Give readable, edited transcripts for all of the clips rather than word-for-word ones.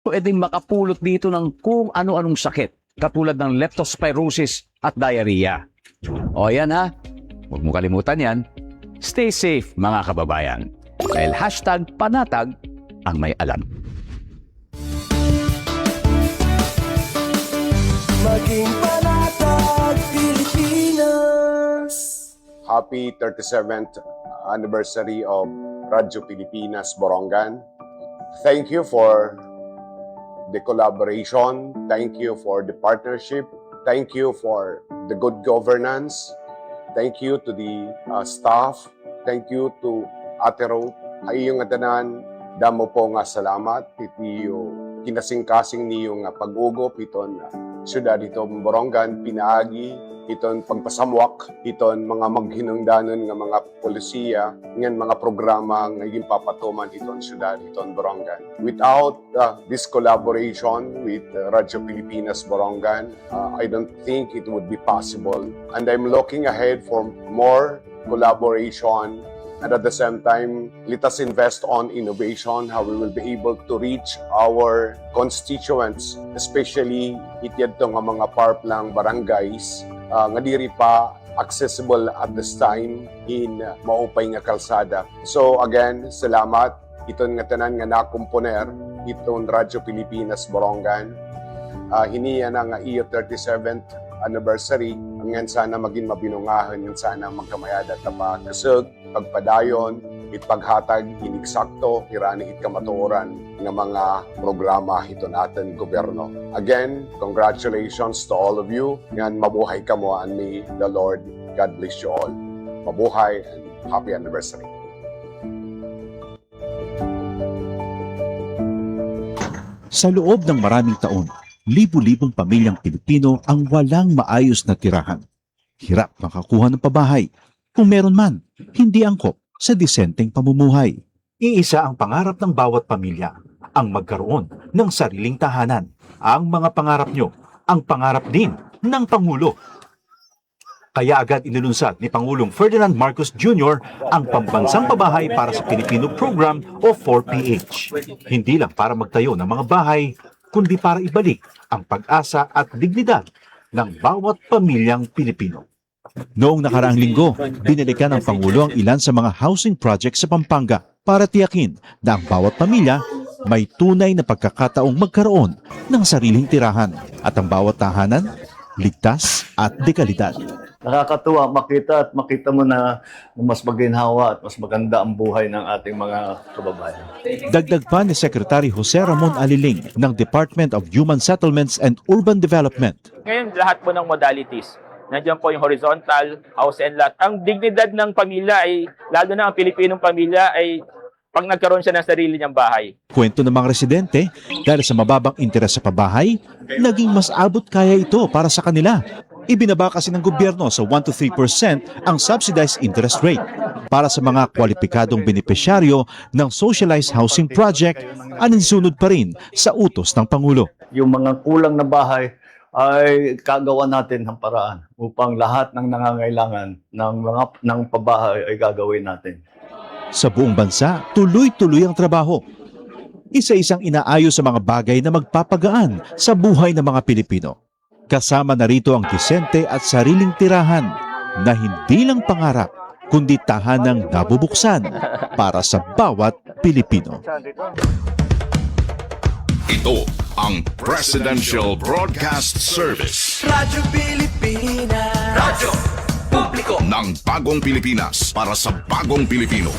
pwedeng makapulot dito ng kung ano-anong sakit katulad ng leptospirosis at diarrhea. O yan ha, huwag mo kalimutan yan. Stay safe mga kababayan. Dahil #panatag ang may alam. Maging panatag Pilipinas. Happy 37th anniversary of Radyo Pilipinas Borongan. Thank you for the collaboration. Thank you for the partnership. Thank you for the good governance. Thank you to the staff. Thank you to Ate Ruth. Ay yung atanan, damo po nga salamat. Iti yung kinasing-kasing niyong pag-ugop iton syudad itong Borongan, pinaagi, iton pagpasamwak, iton mga maghinungdanon nga mga polisiya, ngan mga programa nga naging papatuman iton syudad iton Borongan. Without this collaboration with Radyo Pilipinas Borongan, I don't think it would be possible. And I'm looking ahead for more collaboration. And at the same time, let us invest on innovation, how we will be able to reach our constituents, especially itiyadto nga mga parplang barangays, nga diri pa accessible at this time in maupay nga kalsada. So again, salamat. Iton nga tanan nga nakomponer, iton Radyo Pilipinas Borongan. Hiniya na nga iyo 37th anniversary, ngan sana maging mabinungahan, ngan sana magkamayada pa kasug, pagpadayon, itpaghatag, iniksakto, irani itkamatuoran ng mga programa ito natin gobyerno. Again, congratulations to all of you. Ngan mabuhay ka mo, and may the Lord God bless you all. Mabuhay and happy anniversary. Sa loob ng maraming taon, libu-libong pamilyang Pilipino ang walang maayos na tirahan. Hirap makakuha ng pabahay. Kung meron man, hindi angkop sa disenteng pamumuhay. Iisa ang pangarap ng bawat pamilya, ang magkaroon ng sariling tahanan. Ang mga pangarap nyo, ang pangarap din ng Pangulo. Kaya agad inilunsad ni Pangulong Ferdinand Marcos Jr. ang Pambansang Pabahay para sa Pilipino Program o 4PH. Hindi lang para magtayo ng mga bahay, kundi para ibalik ang pag-asa at dignidad ng bawat pamilyang Pilipino. Noong nakaraang linggo, binalikan ng Pangulo ang ilan sa mga housing projects sa Pampanga para tiyakin na ang bawat pamilya may tunay na pagkakataong magkaroon ng sariling tirahan at ang bawat tahanan ligtas at dekalidad. Nakakatuwa makita mo na mas maginhawa at mas maganda ang buhay ng ating mga kababayan. Dagdag pa ni Secretary Jose Ramon Aliling ng Department of Human Settlements and Urban Development. Ngayon, lahat po ng modalities. Nandiyan po yung horizontal, house and lot. Ang dignidad ng pamilya ay, lalo na ang Pilipinong pamilya, ay pag nagkaroon siya ng sarili niyang bahay. Kwento ng mga residente, dahil sa mababang interes sa pabahay, naging mas abot kaya ito para sa kanila. Ibinaba kasi ng gobyerno sa 1 to 3% ang subsidized interest rate para sa mga kwalipikadong benepisyaryo ng socialized housing project, aninsunod pa rin sa utos ng Pangulo. Yung mga kulang na bahay ay kagawa natin ng paraan upang lahat ng nangangailangan ng pabahay ay gagawin natin. Sa buong bansa, tuloy-tuloy ang trabaho. Isa-isang inaayos sa mga bagay na magpapagaan sa buhay ng mga Pilipino. Kasama na rito ang disente at sariling tirahan na hindi lang pangarap, kundi tahanang nabubuksan para sa bawat Pilipino. Ito ang Presidential Broadcast Service. Radyo Pilipinas. Radyo Publiko Ng bagong Pilipinas para sa bagong Pilipino.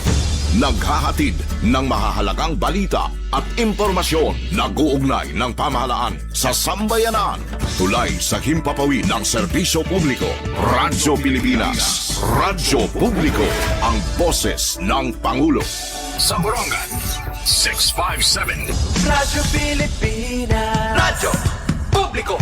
Naghahatid ng mahahalagang balita at impormasyon na guugnay ng pamahalaan sa sambayanan. Tulay sa himpapawid ng serbisyo publiko. Radyo Pilipinas. Radyo Publiko. Ang boses ng Pangulo. Sa Borongan, 657. Radyo Pilipinas. Radyo Publiko.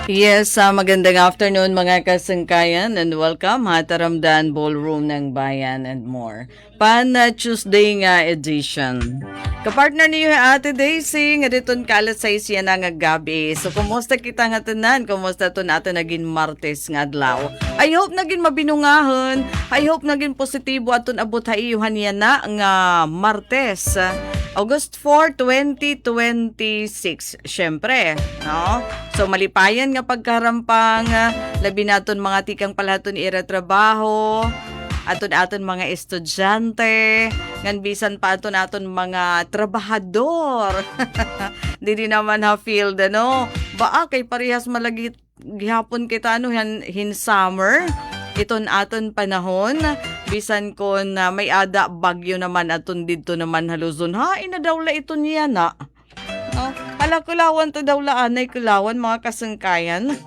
Yes, magandang afternoon mga kasangkayan and welcome ha Taramdan Ballroom ng Bayan and more. Tuesday nga edition. Kapartner niyo Ate Daisy, nga ditun kalat sa isya na nga gabi. So, kumusta kita nga tanan? Kumusta to natin naging Martes nga adlaw? I hope naging mabinungahan. I hope naging positibo aton abot ha iyuhan yan na nga Martes. August 4, 2026. Syempre, no? So, malipayan nga pagkarampang, labi naton mga tikang palaton ira trabaho, aton mga estudyante, ngan bisan pa aton mga trabahador. Di naman ha field, ano? Baa kay parehas malagit gihapon kita hin summer. Iton aton panahon, bisan kon may ada bagyo naman aton didto naman haluzon. Ha, inadawla ito niya na. No? Hala kulawan to dawla anay kulawan mga kasangkayan.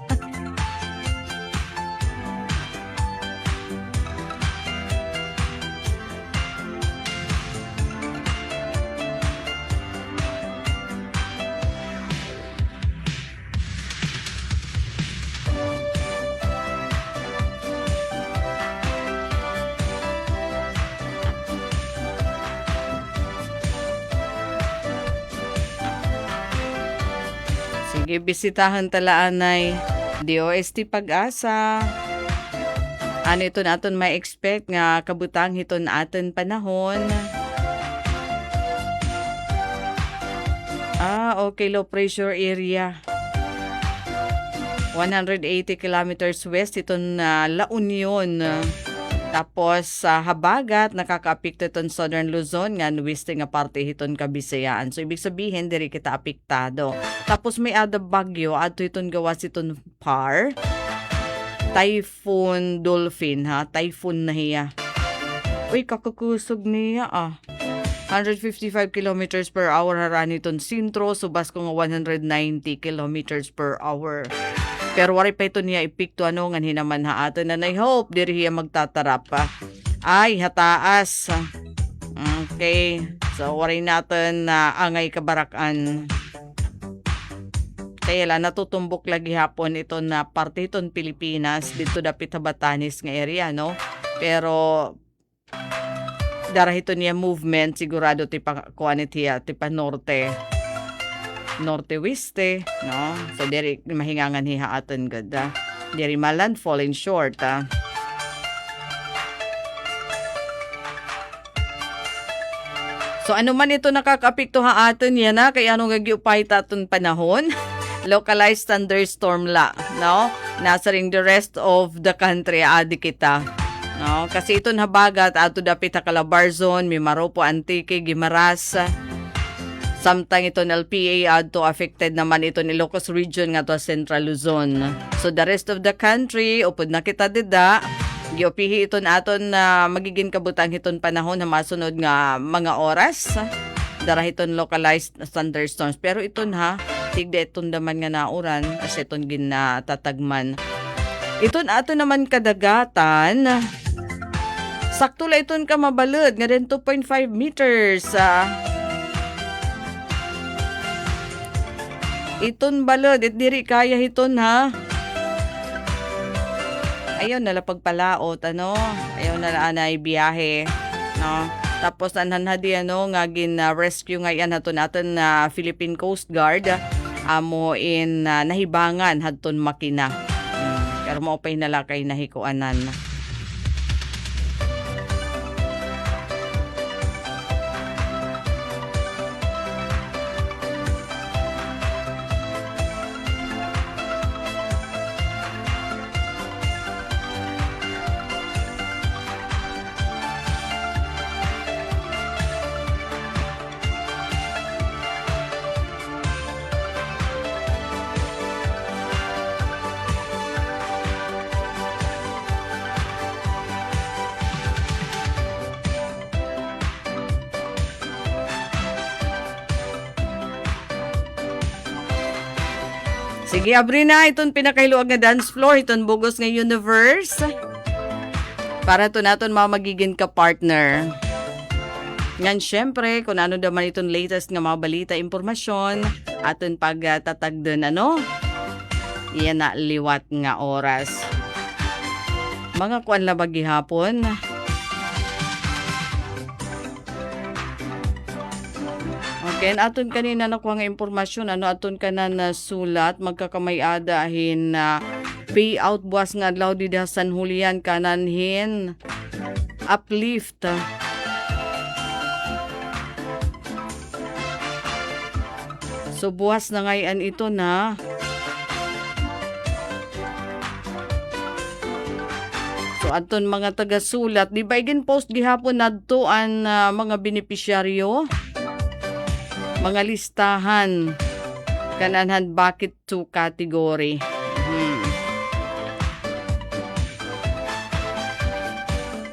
Sige, bisitahan talaanay DOST Pag-asa. Ano ito naton may expect nga kabutang hiton aton panahon. Okay, low pressure area. 180 kilometers west iton La Union. Tapos sa habagat nakakaapekto iton Southern Luzon nga west nga parte hiton Kabisayaan. So ibig sabihin diri kita apektado. Tapos may ada bagyo adto iton gawas iton par. Typhoon Dolphin ha, typhoon na hiya. Uy kakakusog niya 155 kilometers per hour harani iton sintro, subas ko nga 190 kilometers per hour. Pero wari pa ito niya ipikto nga hinaman ha ato na I hope diri hiya magtatarap pa. Ay hataas. Okay. So wari natin na angay kabarakan. Kaya lang natutumbok lagi hapon ito na parte iton Pilipinas dito dapit sa Batanes nga area no. Pero darah ito niya movement sigurado tipa kuanit hiya tipa norte-weste, no? So, diri mahingangan hihaatan gada. Diri malandfall in short, So, ano man ito nakakapikto haaton yan, kaya anong gagiupay taton panahon? Localized thunderstorm la, no? Nasa ring the rest of the country, adi kita. No? Kasi ito habagat, ato dapit Calabarzon, Mimaropo, Antique, Guimaras, samtang ito LPA adto affected naman ito ni Ilocos Region nga to Central Luzon. So the rest of the country upod na kita dida giopihi ito aton na magiging kabutang hiton panahon na masunod nga mga oras. Dara hiton localized thunderstorms pero iton ha tigda iton daman nga nauran as iton ginatatagman. Iton ato naman kadagatan. Sakto la iton ka mabalud nga din 2.5 meters. Iton balod, diri kaya hiton ha. Ayaw nala pagpalaot, ano? Ayaw nala anay biyahe, no? Tapos anhanhadi nga rescue nga yan haton natin na Philippine Coast Guard amo in nahibangan hadton makina. Pero mo pay nalakay nahikuanan. Sige, abri na itong pinakailuag nga dance floor, itong bugos nga universe. Para ito natin magiging ka-partner. Ngan syempre, kung ano naman itong latest nga mga balita, impormasyon, aton pagtatag dun, ano? Iyan na liwat nga oras. Mga kuan la ba gihapon? Okay, aton kanina nakuha nga impormasyon, aton kanan sulat, magkakamay-adahin na payout buwas nga adlaw di San Julian kananhin uplift. So buwas na ngayon ito na. So aton mga taga-sulat, di ba igin post gihapon nadto ang mga benepisyaryo? Mga listahan kananhan bucket 2 category.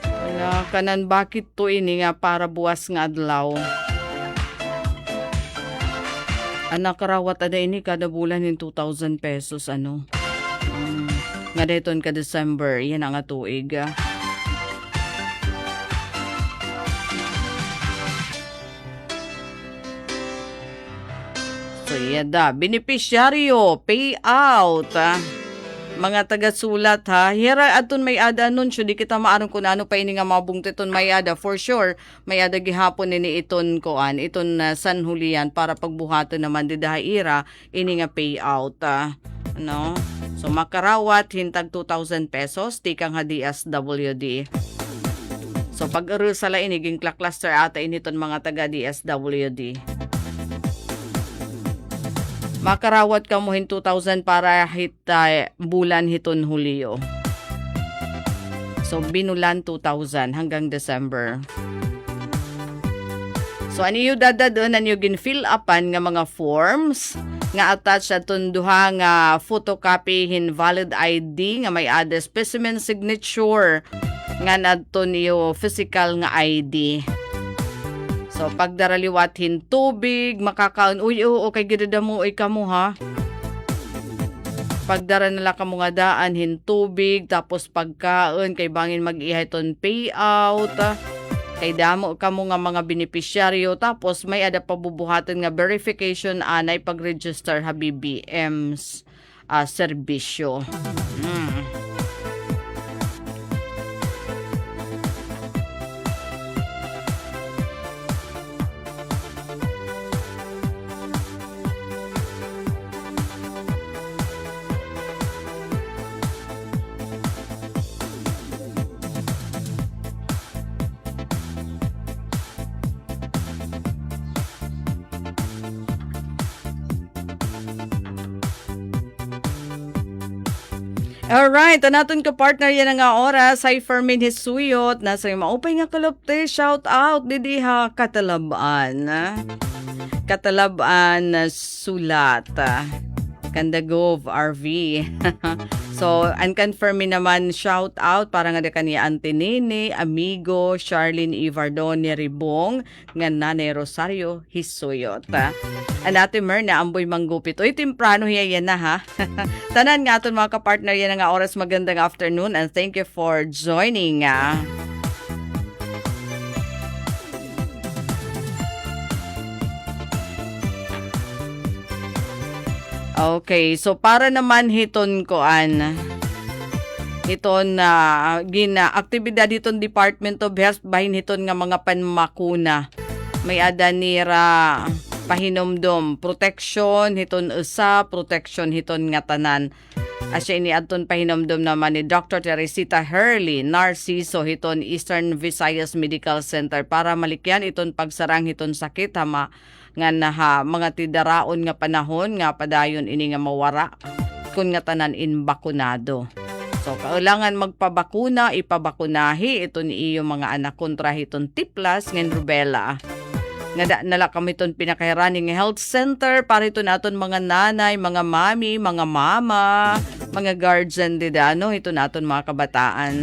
Wala kanan bucket 2 ini nga para buwas nga adlaw. Anak karawat ada ini kada bulan in 2,000 pesos ano. Nga dayton ka December, yan ang tuig. So, yada, benepisyaryo, payout, mga taga-sulat ha. Hira aton may ada anunsyo, di kita maaron kung ano pa ini nga mabungtiton may ada. For sure, may ada gihapon ini iton koan, iton San Julian para pagbuhaton naman di dahaira ini nga payout. No? So, makarawat, hintag 2,000 pesos, tikang hadias WD. So, pag-arul sala ini, ging cluster ata initon mga taga-DSWD. Makarawat ka mo hin 2,000 para bulan hiton Hulyo. So, binulan 2,000 hanggang December. So, ano yung dadadon na nyo gin-fill upan nga mga forms nga attached atong duha nga photocopy hin valid ID nga may ada specimen signature nga nadto niyo physical nga ID. So, pagdaraliwat hin tubig, makakaon, uy, oo, kay gidada mo, kamo ha. Pagdara nila kamo nga daan, hin tubig, tapos pagkaon, kay bangin mag-ihay ton payout, kay damo kamo nga mga benepisyaryo, tapos may ada pabubuhatan nga verification anay pag-register ha BBM's serbisyo. Alright, naton ka partner yan nga oras, ay Fermin Hisuyot, nasa yung maupay nga kalupte, shout out, didiha Katalabaan. Katalabaan sulat. Kandagov RV. So, unconfirming naman shout out para nga da kaniya Antinini, Amigo, Charlene Ivardone Ribong, nga Nanay Rosario Hisuyot. Anate mer na amboy manggupit. Uy, timprano hiya yan na ha. Tanan nga aton mga kapartner yan nga oras, magandang afternoon and thank you for joining. Okay, so para naman hiton koan. Hiton aktibidad hiton Department of Health bahin hiton nga mga panmakuna. May ada nira pahinomdom protection hiton usa, protection hiton nga tanan. Asya ini adton pahinomdom naman ni Dr. Teresita Hurley Narciso hiton Eastern Visayas Medical Center para malikyan iton pagsarang hiton sakit hama nga naha mga tidaraon nga panahon nga padayon ini nga mawara kun nga tanan in bakunado. So kailangan magpabakuna, ipabakunahi ito ni iyo mga anak kontra hiton tiplas ngen rubella. Nga nala kami iton pinakahiraning health center para ito naton mga nanay, mga mami, mga mama, mga guardian didano ito naton mga kabataan.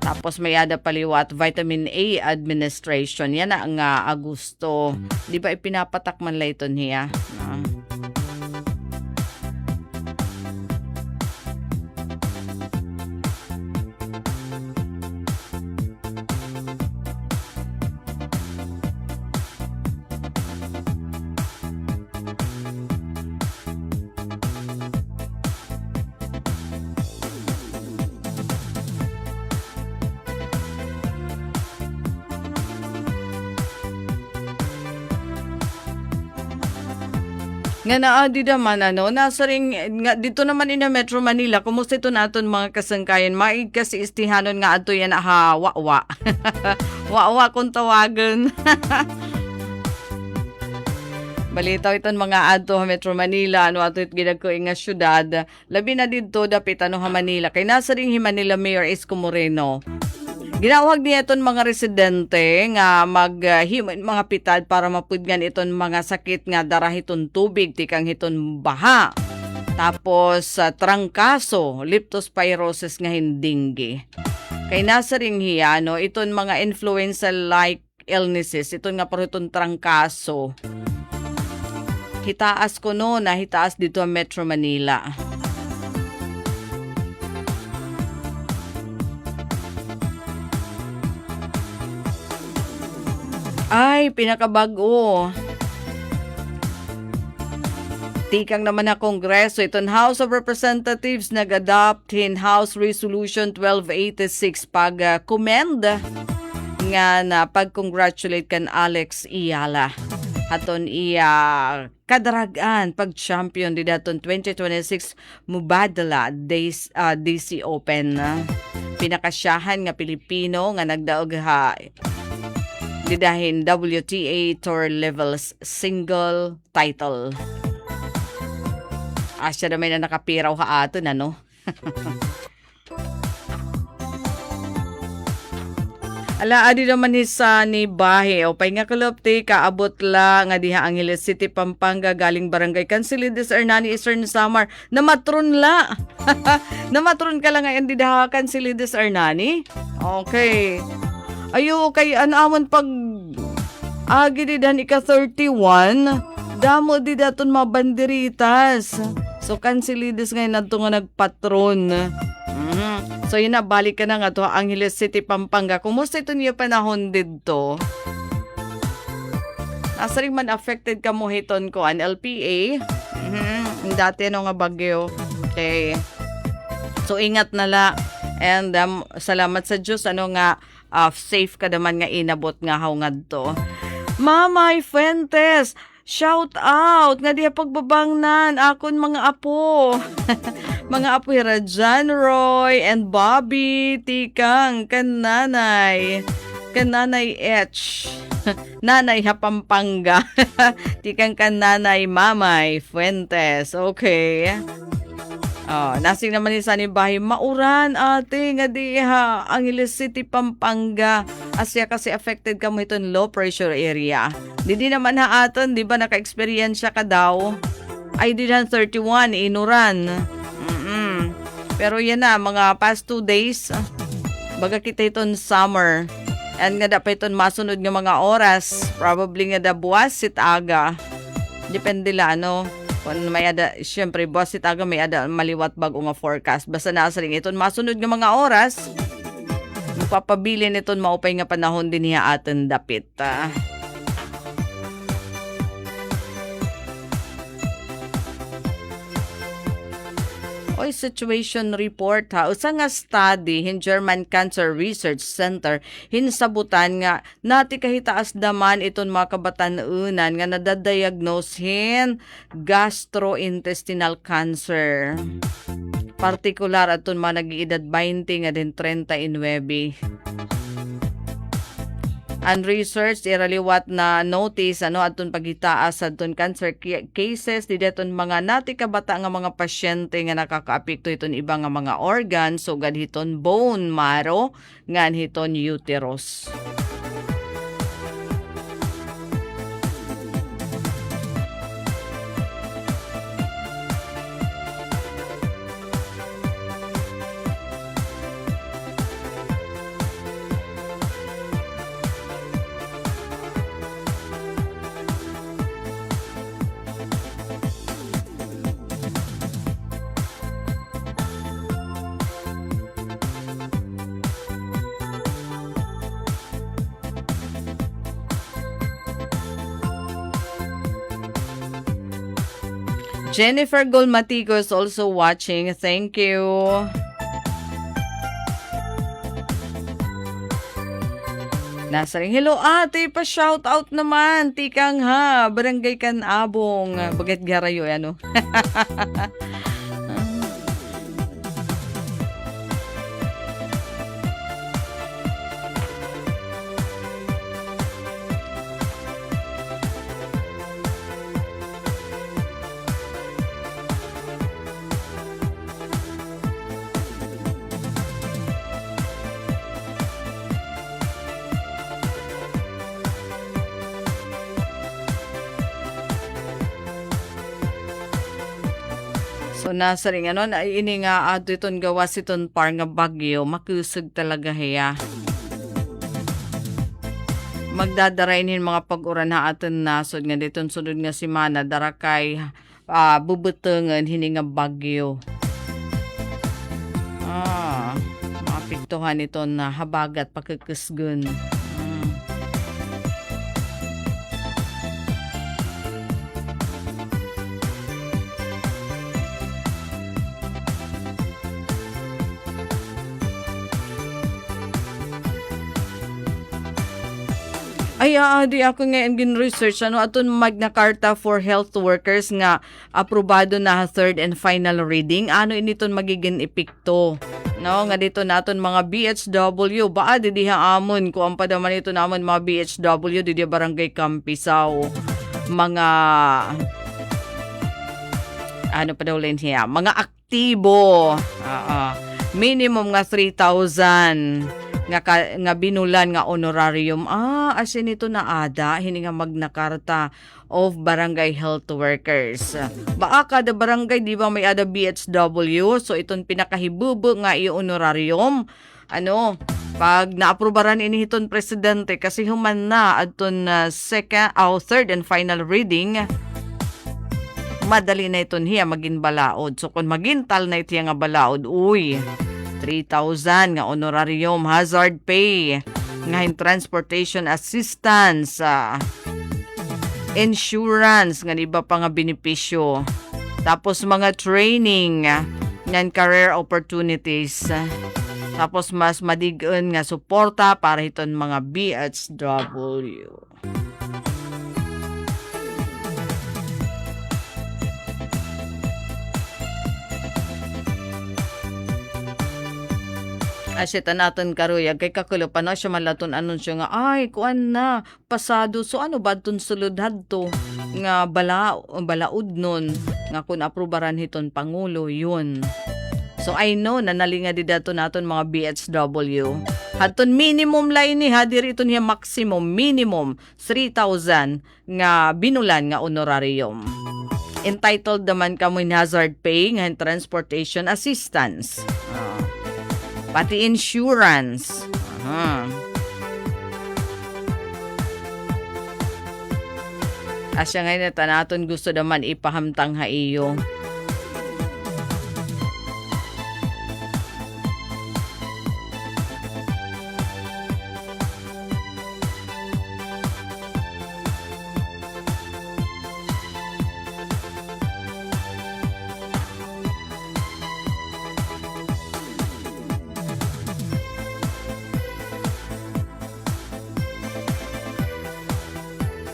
Tapos may ada paliwat vitamin A administration. Yan na nga Agosto. Di ba ipinapatak man la ito niya? Nga naa di naman nasa ring nga dito naman ina Metro Manila, kumusta ito naton mga kasangkayan? Maig kasi istihanon nga ato yan wa. Wa kung tawagan. Balitaw iton mga adto ha Metro Manila, ato it ginagko nga syudad. Labi na dito dapit ha Manila. Kay nasa ring Manila Mayor Isko Moreno. Ginawag niya iton mga residente nga mga pitad para mapudgan iton mga sakit nga darahiton tubig, tikang hiton baha. Tapos trangkaso, leptospirosis nga hindinggi. Kay nasa ring hiya, iton mga influenza-like illnesses, iton nga paruton trangkaso. Hitaas ko hitaas dito sa Metro Manila. Ay, pinakabago. Tikang naman na Kongreso, itong House of Representatives nag-adopt in House Resolution 1286 pag-commend nga na pag-congratulate kan Alex Iyala. Haton iya kadaragan pag-champion di daton 2026 Mubadala DC Open. Pinakasyahan nga Pilipino nga nagdaog didahin WTA Tour Levels single title. Asya naman na nakapiraw aton Ala, adi naman ni Bahe. O pay nga kalopte, kaabot la nga diha Angeles City, Pampanga, galing Barangay Cancelides, Hernani, Eastern Samar. Namatron la. Namatron ka lang ngayon diha Cancelides, Hernani? Okay. Ayo, kay anamon pag agi di dan ika 31, damo di daton mabanderitas. So, Cancelides ngayon na nga nagpatron. So, yun na, balik ka na nga to, Angeles City, Pampanga. Kumusta ito niyo panahon dito? Nasa rin man affected ka mo hiton ko, an LPA. Dati nga bagyo. Okay. So, ingat na la. And salamat sa Diyos, nga, safe ka naman nga inabot nga hawngad to. Mamay Fuentes, shout out nga diya pagbabangnan akon mga apo. Mga apo Rajan, Roy and Bobby, tikang kananay H. Nanay Pampanga. Tikang kananay Mamay Fuentes. Okay. Nasing naman ni Bahay, mauran ate nga diha Angeles City, Pampanga. Asya kasi affected ka mo itong low pressure area. Di naman aton, di ba naka-experience ka daw? Ay di 31, inuran. Pero yan na, mga past 2 days, baga kita itong summer. And nga dapat itong masunod nga mga oras. Probably nga da buwas, sit aga. Depende la, kung may ada, syempre, boss, itaga may ada maliwat bago nga forecast. Basta naasaling iton masunod nga mga oras, magpapabilin iton maupay nga panahon din niya atin dapit. Oy, situation report usa nga study in German Cancer Research Center hinsabutan nga nati kahitaas daman iton mga kabatan-unan nga nadadiagnosehin gastrointestinal cancer. Partikular aton mga nag-iedad 20 nga din 39. Ang research iraliwat na notice aton paghitaas aton cancer cases di daton mga nati kabata nga mga pasyente nga nakakaapekto iton iba nga mga organs sugad hiton bone marrow ngan hiton uterus. Jennifer Golmatico is also watching. Thank you. Nasaring, hello ate, pa-shout out naman. Tikang ha, barangay Kanabong. Bagat garayo, ano? So nasa ring ano, na ini nga ato iton gawas iton par nga bagyo, makusog talaga heya. Magdadarainin mga pag-uran na aton nasod nga diton sunod nga simana darakay bubutengan hini nga bagyo. Mapiktuhan iton na habagat pagkakusgun. Ay, di ako ngayon gin-research aton Magna Carta for Health Workers nga aprobado na third and final reading. Ano initon magiging epekto? No, nga dito naton mga BHW, baa didiha amon ko ang padaman ito namon mga BHW didiha Barangay Campisaw. Mga ano pa daw rin siya? Mga aktibo. Minimum nga 3,000. Nga binulan nga honorarium. Asin ito na ada, hini nga Magna Carta of Barangay Health Workers. Baa kada barangay, di ba may ada BHW? So itong pinakahibubo nga i-honorarium. Pag naaprobaran ini hiton presidente, kasi human na aton third and final reading, madali na iton hiya maging balaod. So kung magintal na ito nga balaod, 3,000 nga honorarium, hazard pay, nga transportation assistance, insurance, nga iba pa nga benepisyo. Tapos mga training, nga career opportunities. Tapos mas madigon nga suporta para hiton mga BHW. Asita natin karuyag kay kakulupan na siya malaton anunsyo nga ay kuan na pasado so ano ba tun suludhad to nga balaod nun nga kun aprobaran hiton pangulo yun. So I know na nalinga di dato naton mga BHW. Haton minimum line ni hadir ito niya maximum minimum 3,000 nga binulan nga honorarium. Entitled naman kamo in hazard pay nga transportation assistance. Pati insurance. Asya ngayon na tanaton gusto naman ipahamtang ha iyo.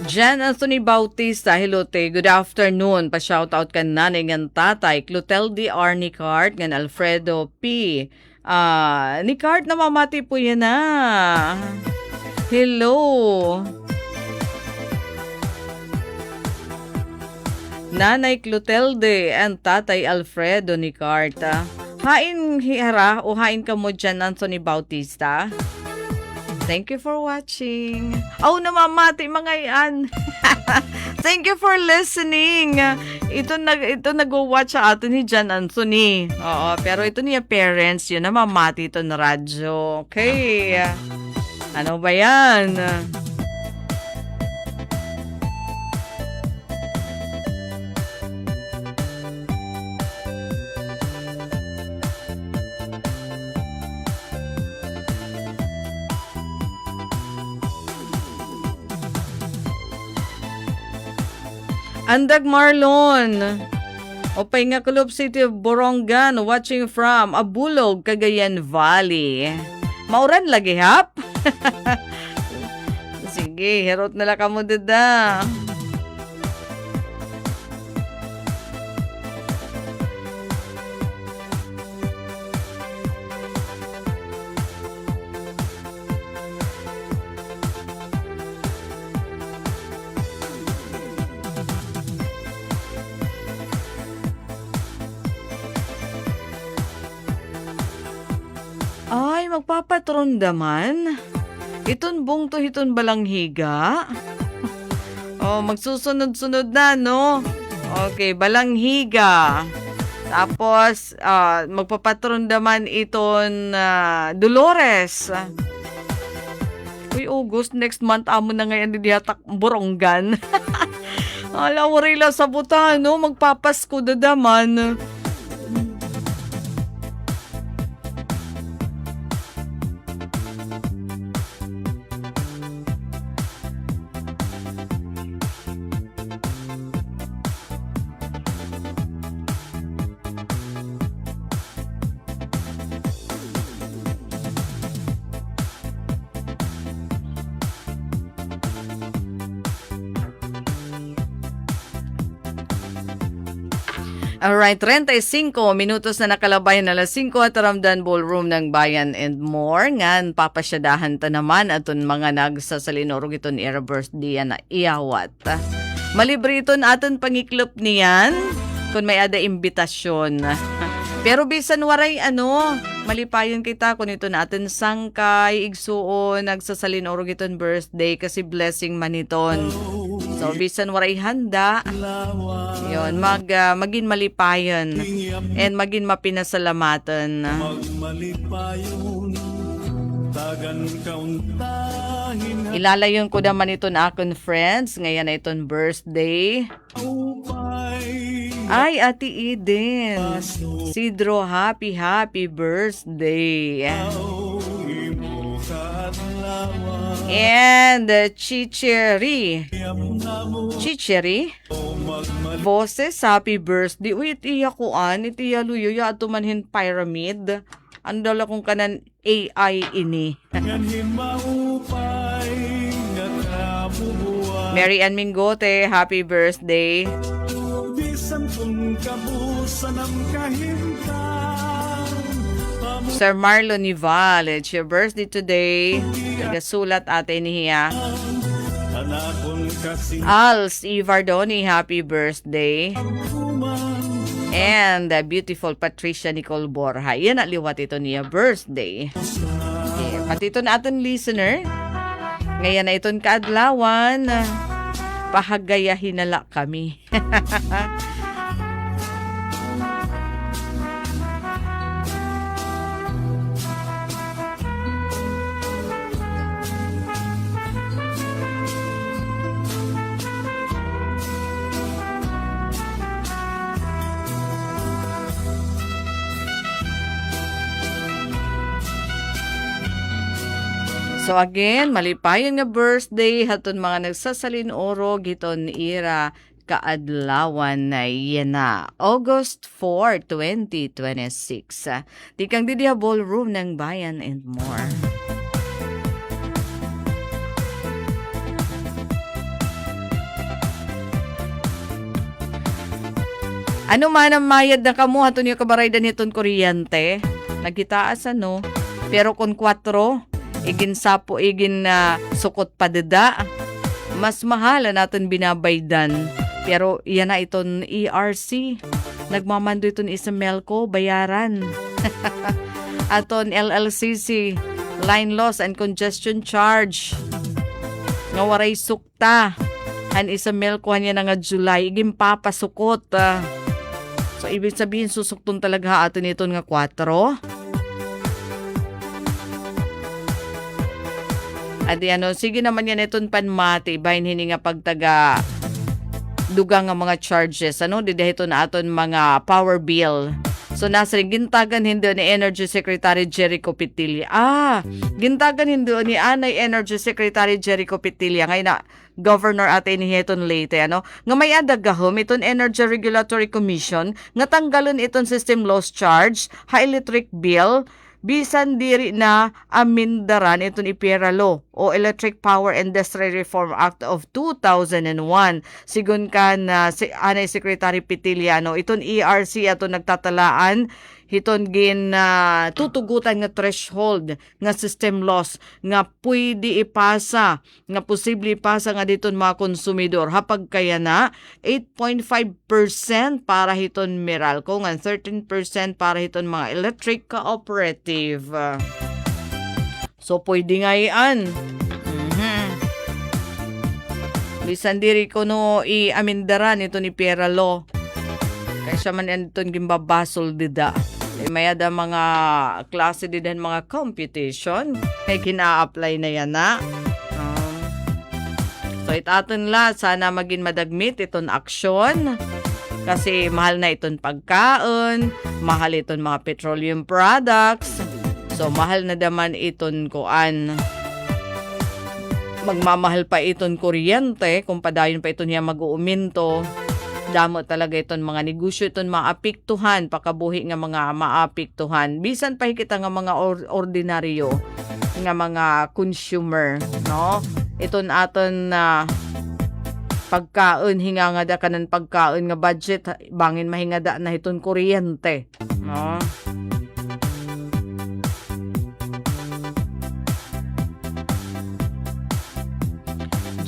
Jan Anthony Bautista, hello te, good afternoon. Pa-shoutout ka nanay ng tatay, Clotelde R. Nicart, ng Alfredo P. Nicart, namamati po yan na. Hello. Nanay Clotelde and tatay Alfredo Nicart. Hain hira o hain ka mo Jan Anthony Bautista? Thank you for watching. Namamati mga yan. Thank you for listening. Ito nag-watch sa ato ni Jan Anthony. Oo, pero ito niya parents, yun namamati ito na radyo. Okay. Ano ba yan? Andag Marlon. Opay nga Club City of Borongan, watching from Abulog, Cagayan Valley. Mauran lagi hap? Sige, herot na lang kamo dada. Ay, magpapatron daman. Iton bong to hiton balang higa. Oh, magsusunod-sunod na, no? Okay, balang higa. Tapos, magpapatron daman iton Dolores. Uy, August, next month amo na ngayon di hatak Borongan. Ala, warila sa buta, no? Magpapasko da daman. Alright, 35 minutos na nakalabay na alas 5 at Ramdan Ballroom ng Bayan and More. Ngan, papasyadahan ta naman aton mga nagsasalinurog iton era birthday na iyawat. Malibre iton aton pangiklop niyan kung may ada imbitasyon. Pero bisan waray malipayon kita kung ito natin sangkay, igsuon, nagsasalinurog iton birthday kasi blessing maniton. So, bisan waray handa, yun, maging malipayon and maging mapinasalamatan. Ilalayon ko naman ito na akong friends. Ngayon na itong birthday. Ay, Ate Eden. Sidro, happy birthday. And Chicheri. Boses, happy birthday. Uy, itiya kuan, itiya luyo, ya atumanhin pyramid. Ang dala kong kanan AI ini. Mary Ann Mingote, happy birthday. Sir Marlon Nival, it's your birthday today. Nagasulat ate niya. Als Ivardoni, happy birthday. And the beautiful Patricia Nicole Borja. Yan ang liwat ito niya birthday. Okay, pati ito na ating listener. Ngayon na itong kaadlawan. Pahagayahin nala kami. So again, malipayon nga birthday haton mga nagsasalin-orog iton ira kaadlawan na yana August 4, 2026. Di kang didiha ballroom ng Bayan and More. Ano man ang mayad na kamo haton yung kabaraydan niton kuryente? Nagitaas pero kung 4 igin sapo, igin sukot padada. Mas mahal natin binabaydan. Pero yan na iton ERC. Nagmamando iton Isamelco, bayaran. Aton LLCC, line loss and congestion charge. Nga waray sukta. Han Isamelco niya na nga July, igin papasukot. So, ibig sabihin, susuktong talaga atin iton nga 4. At sige naman yan itong panmati, bahin hini nga pagtaga dugang nga mga charges. Dito na aton mga power bill. So, nasa gintagan hindi ni Energy Secretary Jericho Pitilla. Gintagan hindi ni Anay Energy Secretary Jericho Pitilla. Ngayon na, Governor at inihiton late. Nga may adagahom iton Energy Regulatory Commission nga tanggalon iton system loss charge, high electric bill, bisan diri na amindaran itong IPERA Law o Electric Power Industry Reform Act of 2001. Sigun ka na si Anay Secretary Pitiliano, itong ERC ato nagtatalaan hiton gin tutugutan nga threshold nga system loss nga pwede ipasa nga posible ipasa nga diton mga konsumidor hapag kaya na 8.5% para hiton Meralco nga 13% para hiton mga electric cooperative. So pwede nga iyan. Bisan diri ko no i-amindaran ito ni IPERA Law. Kaysa man yan itong gimbabasol dida. May ada mga klase din mga computation. Kaya kina-apply na yan na. So itaton la, sana maging madagmit itong aksyon. Kasi mahal na itong pagkaon, mahal itong mga petroleum products. So mahal na daman itong kuan. Magmamahal pa itong kuryente, kung padayon pa ito niya mag-uuminto. Damo talaga itong mga negosyo, itong maapiktuhan, pakabuhi nga mga maapiktuhan. Bisan pa hikita nga mga ordinaryo, nga mga consumer, no? Itong aton na pagkaon, hinga nga da kanan pagkaon nga budget, bangin mahingada na itong kuryente, no?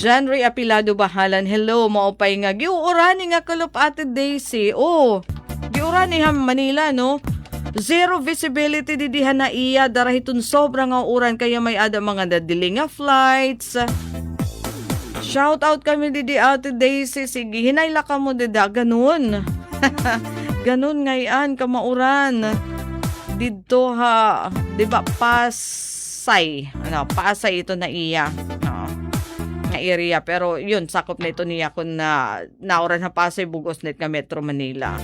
John Ray Apilado Bahalan, hello, maupay nga. Giurani nga kalup Ate Daisy. Oh, giurani ha Manila, no? Zero visibility didihan na iya, darahiton sobrang nga uran, kaya may ada mga dadili nga flights. Shout out kami didi Ate Daisy, sige, hinayla ka mo dida, ganun. Ganun ngayon, kamauran. Dito ha, di ba, Pasay. Ano, Pasay ito na iya. Nga area, pero yun sakop na ito niya kung na nauran na Pasay Bugos net nga Metro Manila.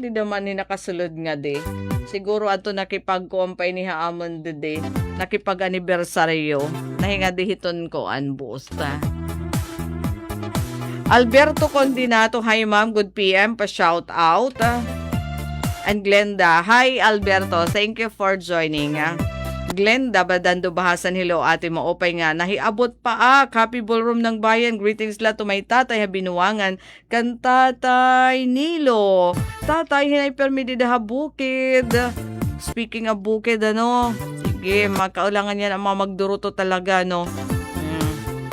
Di naman ni nakasulod nga de. Siguro ato nakipag-compay ni haamon de nakipag-anibersaryo nahinga de hiton ko an buosta. Alberto Condinato, hi ma'am, good PM, pa shout out. And Glenda, hi Alberto, thank you for joining. Glenda Badando Bahasan, hello ate mo, opay nga nahiabot pa Happy Ballroom ng Bayan, greetings la to may tatay habinuwangan kan tatay Nilo, tatay hinay permidi da bukid. Speaking of bukid, ano, sige, makaulangan yan ang mga magduruto talaga, no.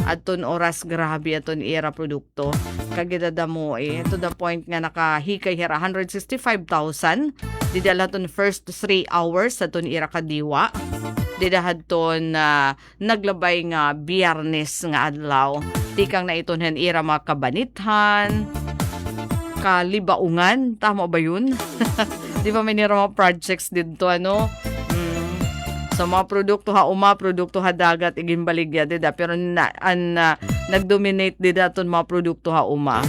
Aton oras, grabe aton era produkto kagidada mo to the point nga nakahikay hira 165,000 didala ton first 3 hours aton era kadiwa didahad ton naglabay nga Biyernes nga adlaw tikang na iton era mga kabanithan kalibaungan, tama ba yun? Di ba may nira mga projects dito, ano? So mga produkto ha uma, produkto ha dagat, iging baligya dida. Pero nag-dominate dida ton mga produkto ha uma.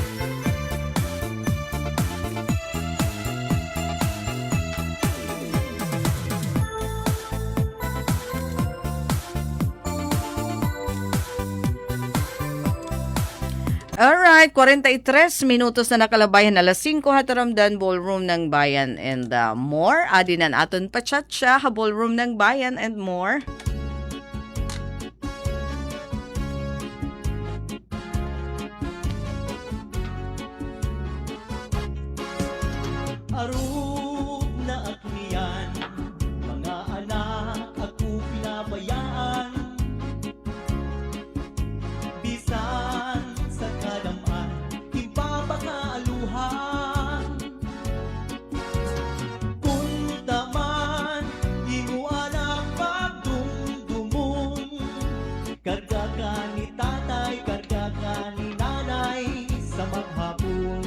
Alright, 43 minutos na nakalabayan, alas 5 hataramdan, Ballroom ng Bayan and more. Adinan aton pachatcha, Ballroom ng Bayan and more. Arug na akniyan, mga anak ako pinabayaan. Bisan sa kalaman, ipapakaaluhan. Kung taman, di mo anak pagdumdumon. Karga ka ni tatay, karga ka ni nanay sa maghapon.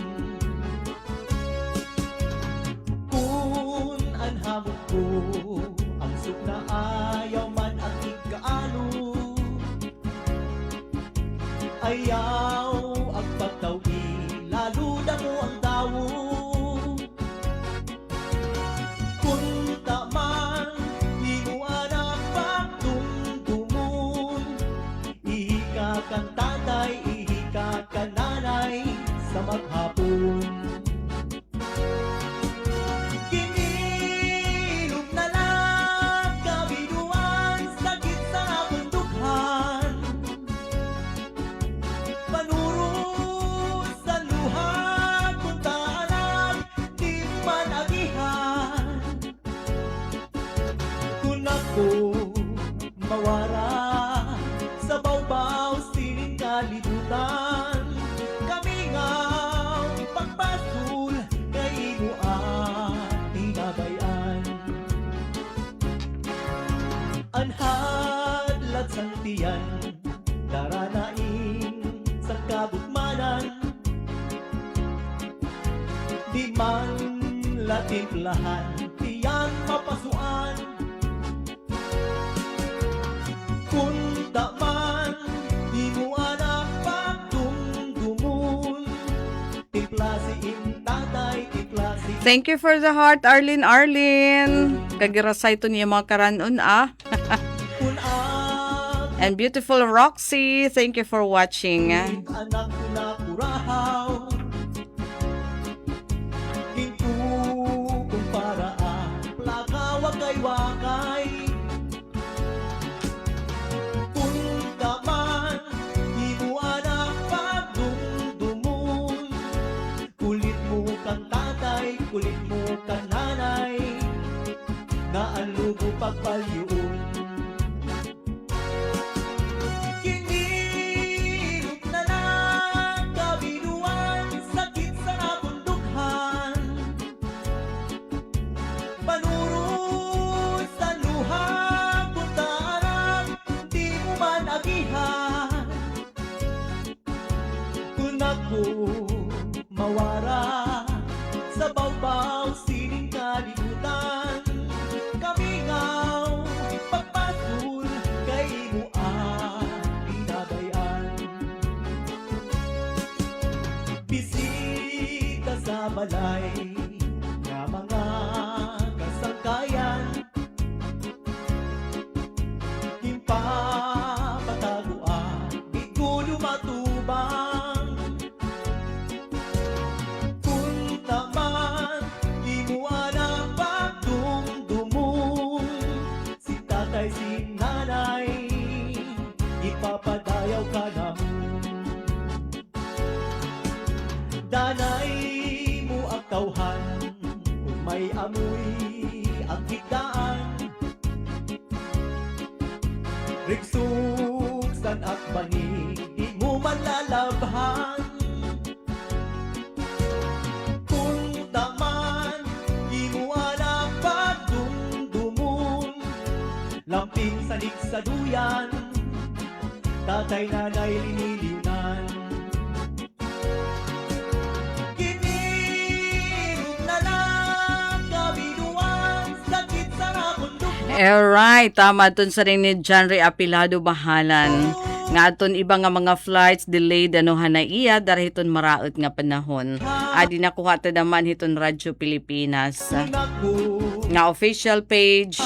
man latimplahan, tiyan mapasuan. Kunta man, di mo anak pagdumdumun. Timpla si intatay, timpla si Thank you for the heart, Arlene. Kagirasay to niya mga karanon, kunab. And beautiful Roxy, thank you for watching. Anak ko na kurahaw. Ginto kung paraan, plaka wakay-wakay. Punta man, di mo anak pagdumdumun. Kulit mo kang tatay, kulit mo kang nanay, na ang lugo pagpalyuon. Kinirot na lang kabinuan, sakit sa nabundukhan. Panurot sa luha, puntaan, di mo man agihan. Kung ako mawara sa bawbaw, sining kalibutan, kamingaw, pagpasul, kay mo ang binabayan. Bisita sa balay, nga mga kasangkayan, himpapataguan, di ko lumatubang. Punta man, di mo anak pagdumdumun. Si tatay, si nanay, ipapadayaw ka na. Danay mo ang tauhan, kung may amoy ang higdaan. Rigsuksan at banig, di mo man lalabhan. Punta man, di mo anak pagdumdumun. Lamping sanig sa duyan, tatay nanay liniliwnan. Kinirot na lang kabinuan, sakit sa nabundok. Alright, tama dun sa rin ni Janry Apilado Bahalan. Nga aton iba nga mga flights delayed hanaiya dahil hiton maraot nga panahon. Adi nakuha ta naman hiton Radyo Pilipinas. Nga official page,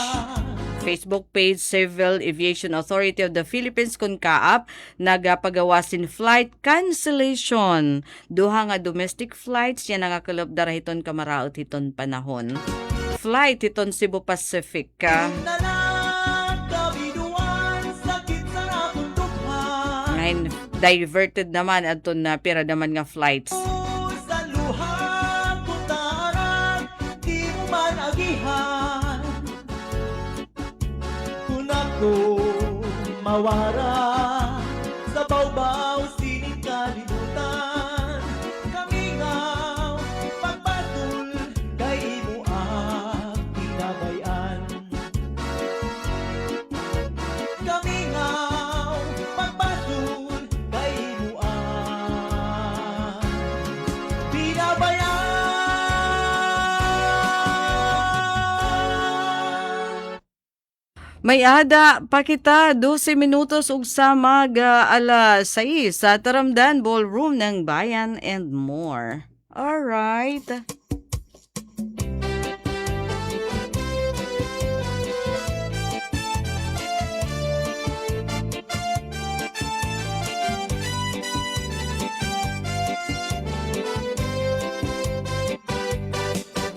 Facebook page, Civil Aviation Authority of the Philippines kun kaap nagapagawasin flight cancellation. Duha nga domestic flights yan nagakulob dahil hiton kamaraot hiton panahon. Flight hiton Cebu Pacific ngayon diverted naman aton na pira naman nga flights. Sa luha, puntaan, di mo man agihan. Kung ako mawara sa bawbaw, sining kalibutan, kamingaw, pagpatul, kay mo ang pinabayan. Kamingaw, pagpatul, kay mo ang pinabayan. May ada pa kita 12 minutos ug sa mag alas 6 sa Taramdan Ballroom ng Bayan and more. Alright.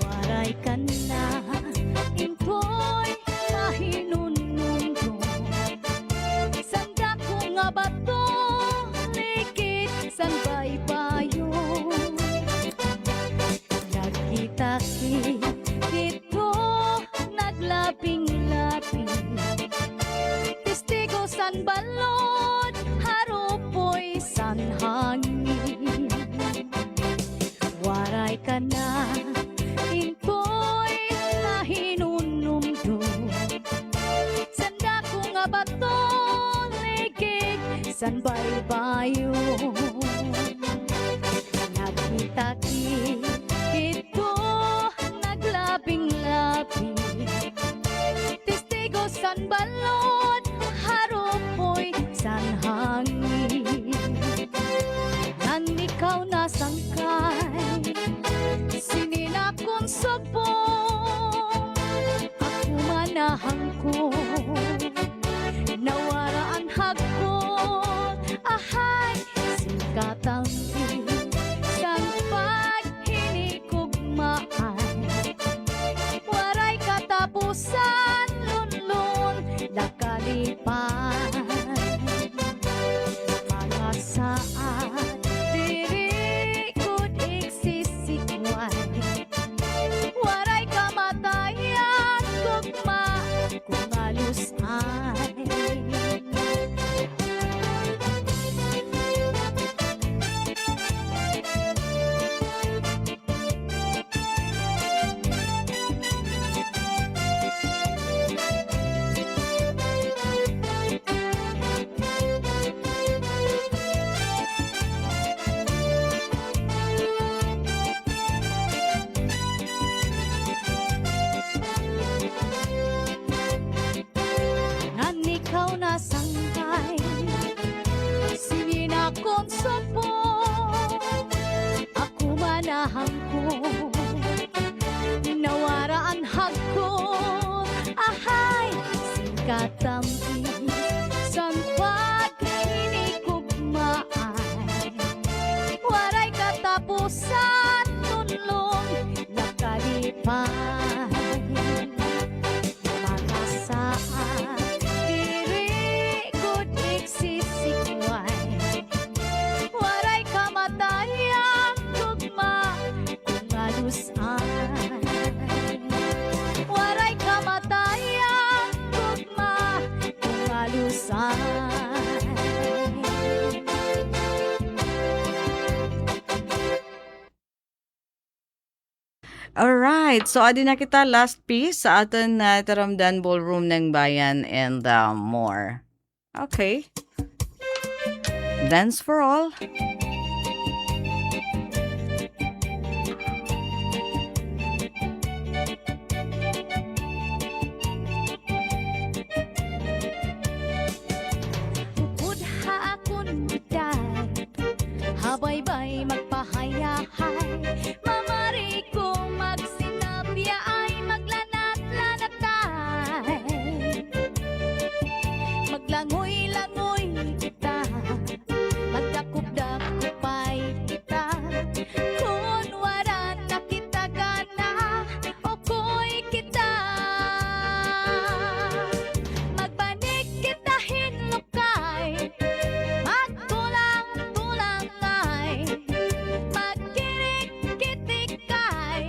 Waray ka na, impoy, mahinunundo. Sanda ko nga bato, likit, san baybayo. Nagkita-ki, dito, naglaping-laping. Testigo san balot, harupoy san hangin. Waray ka na, impoy, mahinunumdo. Sanda ko nga bato, ligig, san baybayo. Nagkita-ki, ito, subong ako manahang ko nawaraan hagkon ahay singkatang sang paghinikugmaan waray katapusan lunlun nakalipan mga saan diri kud iksisikwan waray kamatayan gugma kung alusay nan ikaw na sangkay sige na kong subong ako manahang ko nawaraan hagkon ahay singkatang san paghinikugmaan waray katapusan tunlong nakalipan mga saan diri kud iksisikwan waray kamatayan gugma kung alusan waray kamatayan gugma kung alusan Alright, so adi na kita last piece sa aton Taramdan Ballroom ng Bayan and more. Okay. Dance for all. Pupudha akon biday habay-bay magpahayahay mamari ko magsinabya ay maglanat-lanatay maglangoy-langoy kita magdakop-dakopay kita kung wala na kita gana o ko'y kita magbanig kita hinlukay magtulang-tulang ay magkirik-kitikay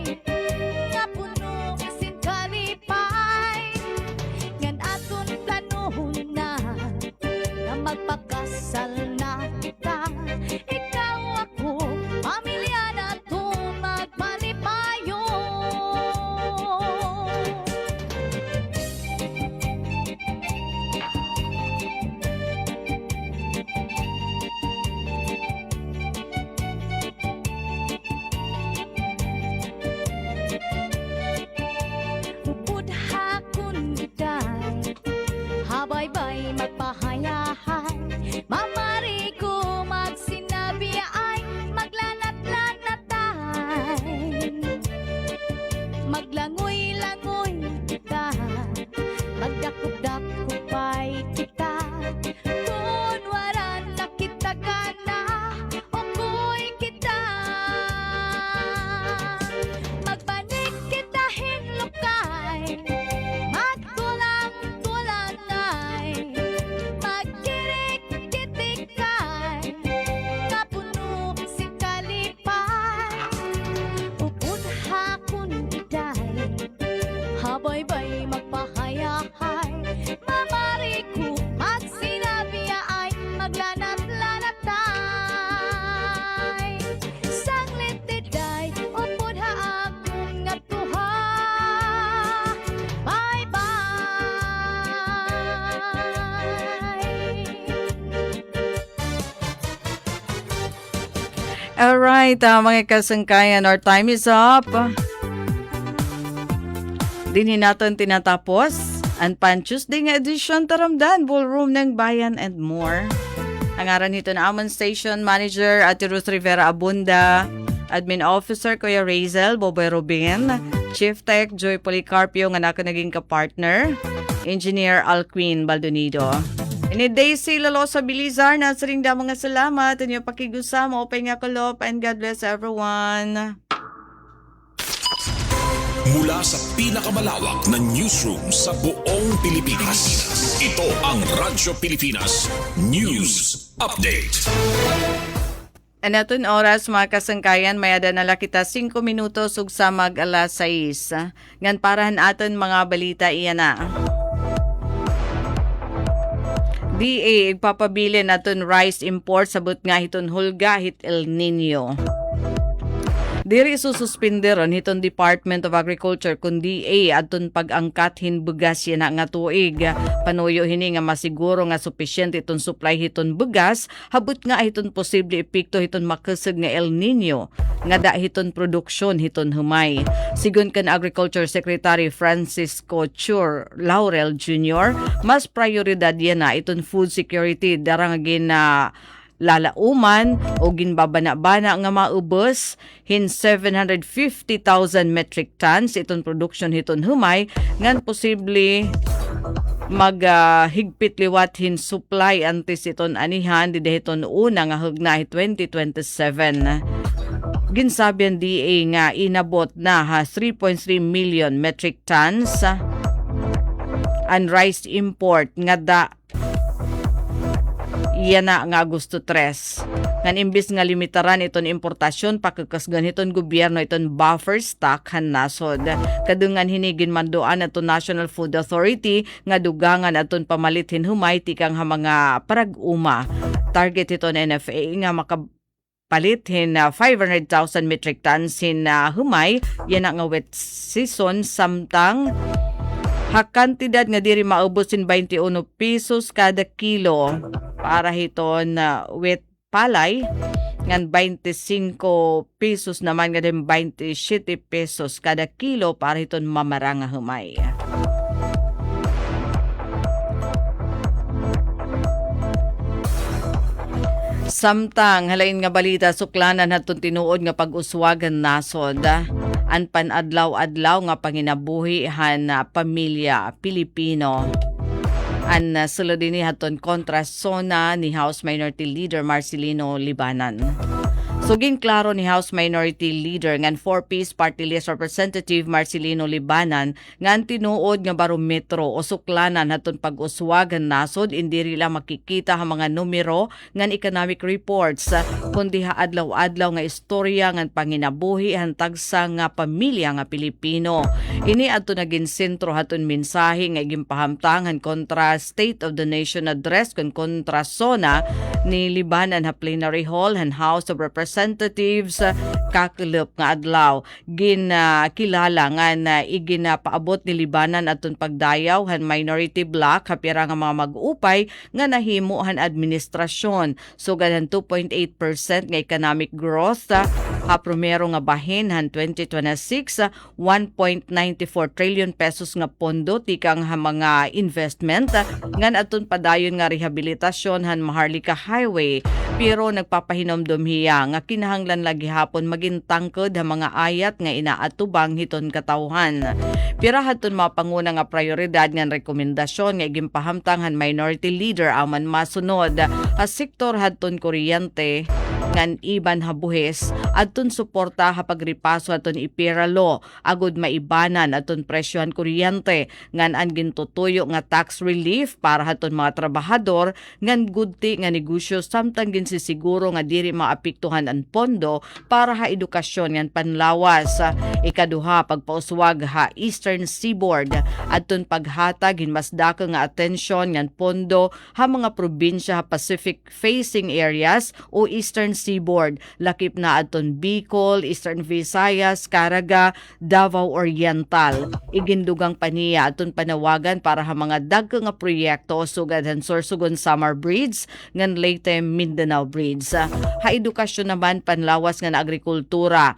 nga puno sin kalipay ngan aton planohon na magpakasal na kita ikaw ako pamilya na to magpalipayo Pupudha kun biday habay-bay magpahayahay mamari ko magsinabi ay maglanat-lanatay maglangoy-langoy kita magdakop-dakopay kita kung wala na kita gana o ko'y kita magbanig kita hinlukay magtulang-tulang ay magkirik-kitikay nga puno si kalipay pupudha kun biday habay-bay magpahayahay mamari ko magsinabi ay maglanat-lanatay saglit diday upudha akong ngatuha bye-bye Alright, mga kasangkayan, our time is up. Dinhi natin tinatapos ang Pan Tuesday nga edition Taramdan Ballroom ng Bayan and more. Ang aran nito na amon station manager Ate Ruth Rivera Abunda, Admin Officer Kuya Razel Boboy Rubin, Chief Tech Joy Policarpio nga naka naging kapartner, Engineer Alquin Baldonido. Ini Daisy Lalosa Bilizar, nasa ring da mga salamat, inyo pakigusama, open nga kulop, and God bless everyone. Mula sa pinakamalawak na newsroom sa buong Pilipinas. Ito ang Radyo Pilipinas News Update. Anatun oras mga kasangkayan, may adanala kita 5 minutos ug sa mag alas 6. Ngan parahan aton mga balita iyan na. DA igpapabili naton rice import sabot nga hiton hulga hit El Nino. Diri sususpenderon hiton Department of Agriculture kundi adton pag-angkat hin bugas yan nga tuig. Panuyo hini nga masiguro nga sufficient hiton supply hiton bugas habot nga hiton posible epekto hiton makasag nga El Nino nga da hiton produksyon hiton humay. Sigon kan Agriculture Secretary Francisco Chur Laurel Jr., mas prioridad yan na iton food security darang na lalauman o ginbabana-bana nga maubos hin 750,000 metric tons iton production hiton humay ngan posible maghigpit liwat hin supply antes iton anihan di hiton una nga hugnay 2027. Ginsabi ang DA nga inabot na 3.3 million metric tons ang rice import nga da yan na nga Agosto 3. Ngan imbis nga limitaran iton importasyon, pakakasgan iton gobyerno iton buffer stock han nasod. Kadungan hinigin mandoan aton National Food Authority nga dugangan aton pamalitin humay tikang ha mga parag-uma. Target iton NFA nga makapalit hin 500,000 metric tons hin humay. Yan nga wet season samtang kantidad nga diri maubos sin 21 pesos kada kilo para hiton wet palay ngan 25 pesos naman nga din 27 pesos kada kilo para hiton mamarang nga humay. Samtang halain nga balita suklanan hatun tinuod nga pag-uswagan nasod an panadlaw-adlaw nga panginabuhi han pamilya Pilipino. An sulod dinhi haton kontra sona ni House Minority Leader Marcelino Libanan. Suging klaro ni House Minority Leader ngan 4-piece party list Representative Marcelino Libanan ngan tinuod nga barometro o suklanan haton pag-uswagan nasod indiri lang makikita ang mga numero ngan economic reports kundi adlaw-adlaw nga istorya ngan panginabuhi han tagsa nga pamilya nga Pilipino. Ini adto naging sentro haton mensahe nga gimpahamtangan kontra State of the Nation address kontra sona ni Libanan ha plenary hall han House of Representatives kakulop nga adlaw kilala nga iginapaabot ni Libanan aton pagdayaw han minority bloc kapira nga mga mag-upay nga nahimo han administrasyon sugad han 2.8% nga economic growth ha primero nga bahin han 2026 1.94 trillion pesos nga pondo tikang ha mga investment ngan aton padayon nga rehabilitasyon han Maharlika Highway pero nagpapahinomdom hiya nga kinahanglan lagi hapon maging tangkod ang mga ayat nga inaatubang hiton katawhan. Pira haton mapanguna nga prioridad nga rekomendasyon nga gimpahamtangan minority leader aman masunod ha sektor haton kuryente ngan iban habuhes adton suporta ha pagripaso aton IPERA law agud maibanan aton presyohan kuryente ngan an gintutuyo nga tax relief para haton mga trabahador ngan gudti nga negosyo samtang ginsisiguro nga diri maapektuhan ang pondo para ha edukasyon ngan panlawas. Ikaduha pagpauswag ha Eastern Seaboard adton paghatag hin mas dako nga atensyon ngan pondo ha mga probinsya ha Pacific facing areas o Eastern Seaboard lakip na adton Bicol, Eastern Visayas, Caraga, Davao Oriental. Igindugang paniya adton panawagan para ha mga dagko nga proyekto sugad han Sorsogon Samar Bridge ngan Leyte Mindanao Bridge. Ha edukasyon naman panlawas nga agrikultura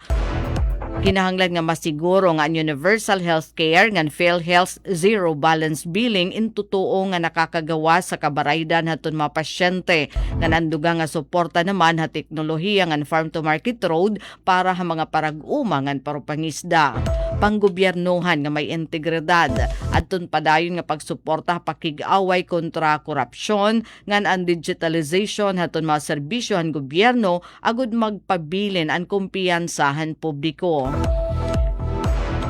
Kinahanglan nga masiguro nga ang universal healthcare ngan PhilHealth zero balance billing intutuo nga nakakagawa sa kabaraydan haton mga pasyente nga nanduga nga suporta naman ha teknolohiya ngan farm to market road para ha mga parag-uma ngan parupangisda. Panggobyernohan nga may integridad adton padayon nga pagsuporta pakig-away kontra korupsyon ngan ang digitalization haton mga serbisyo han gobyerno agud magpabilin ang kumpiyansahan publiko.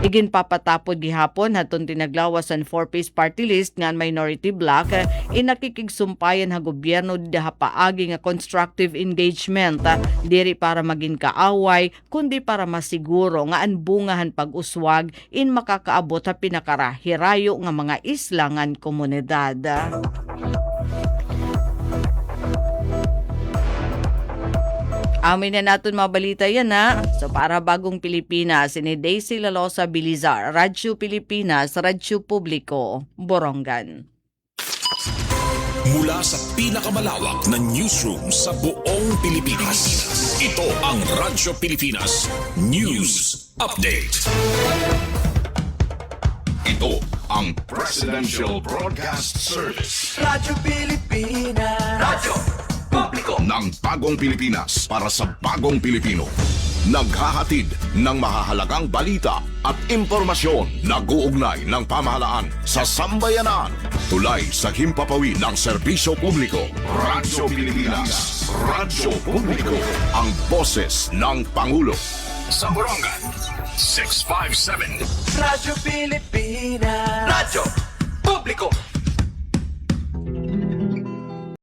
Igin papatapod gihapon haton tinaglawas ang 4-piece party list nga minority bloc inakikigsumpayan ha gobyerno diha paagi nga constructive engagement diri para maging kaaway kundi para masiguro nga ang bungahan pag-uswag in makakaabot ha pinakarahirayo nga mga islangan komunidad. Amin na natin mga balita yan ha. So para Bagong Pilipinas, ni Daisy Lalosa Bilizar, Radyo Pilipinas, Radyo Publiko, Borongan. Mula sa pinakamalawak na newsroom sa buong Pilipinas. Ito ang Radyo Pilipinas News Update. Ito ang Presidential Broadcast Service. Radyo Pilipinas. Radyo Publiko. Ng Bagong Pilipinas para sa Bagong Pilipino. Naghahatid ng mahahalagang balita at impormasyon na guugnay ng pamahalaan sa sambayanan. Tulay sa himpapawid ng serbisyo publiko. Radyo Pilipinas. Radyo Publiko. Ang boses ng Pangulo. Sa Borongan, 657. Radyo Pilipinas. Radyo Publiko.